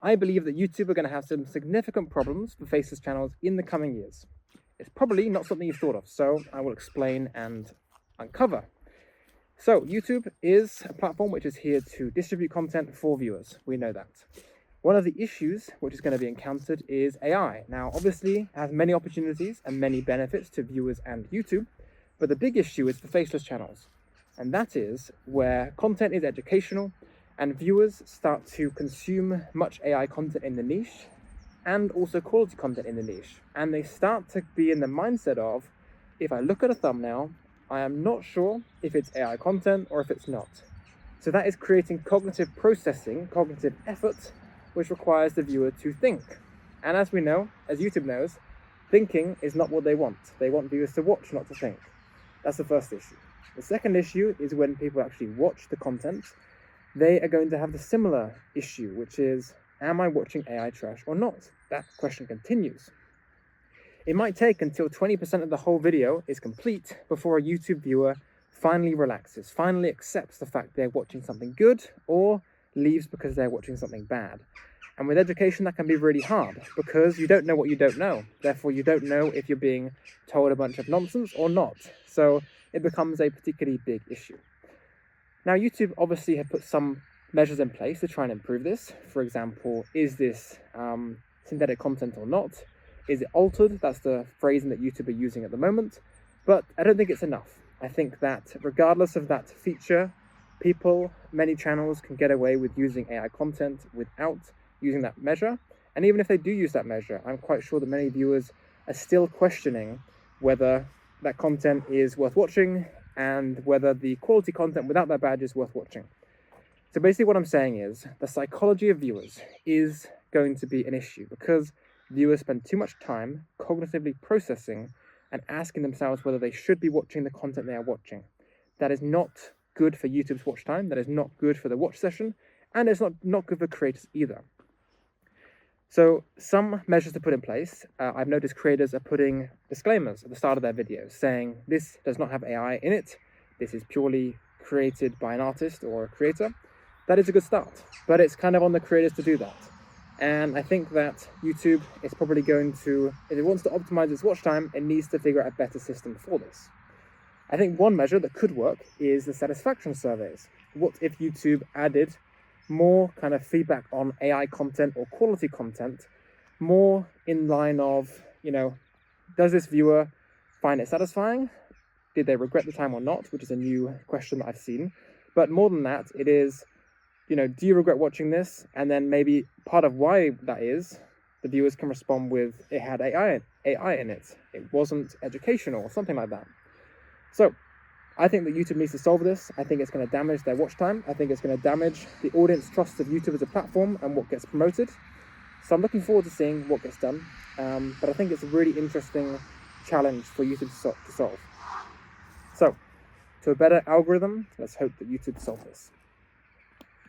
I believe that YouTube are going to have some significant problems for faceless channels in the coming years. It's probably not something you've thought of, so I will explain and uncover. So YouTube is a platform which is here to distribute content for viewers. We know that. One of the issues which is going to be encountered is AI. Now, obviously, it has many opportunities and many benefits to viewers and YouTube, but the big issue is for faceless channels. And that is where content is educational and viewers start to consume much AI content in the niche and also quality content in the niche. And they start to be in the mindset of, if I look at a thumbnail, I am not sure if it's AI content or if it's not. So that is creating cognitive processing, cognitive effort, which requires the viewer to think. And as we know, as YouTube knows, thinking is not what they want. They want viewers to watch, not to think. That's the first issue. The second issue is when people actually watch the content, they are going to have the similar issue, which is, am I watching AI trash or not? That question continues. It might take until 20% of the whole video is complete before a YouTube viewer finally relaxes, finally accepts the fact they're watching something good or leaves because they're watching something bad. And with education, that can be really hard because you don't know what you don't know. Therefore, you don't know if you're being told a bunch of nonsense or not. So it becomes a particularly big issue. Now, YouTube obviously have put some measures in place to try and improve this. For example, is this synthetic content or not? Is it altered? That's the phrasing that YouTube are using at the moment. But I don't think it's enough. I think that regardless of that feature, many channels can get away with using AI content without using that measure. And even if they do use that measure, I'm quite sure that many viewers are still questioning whether that content is worth watching and whether the quality content without that badge is worth watching. So basically what I'm saying is the psychology of viewers is going to be an issue because viewers spend too much time cognitively processing and asking themselves whether they should be watching the content they are watching. That is not good for YouTube's watch time, that is not good for the watch session, and it's not good for creators either. So some measures to put in place. I've noticed creators are putting disclaimers at the start of their videos saying this does not have AI in it, this is purely created by an artist or a creator. That is a good start, but it's kind of on the creators to do that. And I think that YouTube is probably going to, if it wants to optimize its watch time, it needs to figure out a better system for this. I think one measure that could work is the satisfaction surveys. What if YouTube added more kind of feedback on AI content or quality content, more in line of, does this viewer find it satisfying? Did they regret the time or not? Which is a new question that I've seen. But more than that, it is, do you regret watching this? And then maybe part of why that is, the viewers can respond with, it had AI in it. It wasn't educational or something like that. So I think that YouTube needs to solve this. I think it's going to damage their watch time. I think it's going to damage the audience trust of YouTube as a platform and what gets promoted. So I'm looking forward to seeing what gets done. But I think it's a really interesting challenge for YouTube to solve. So to a better algorithm, let's hope that YouTube solves this.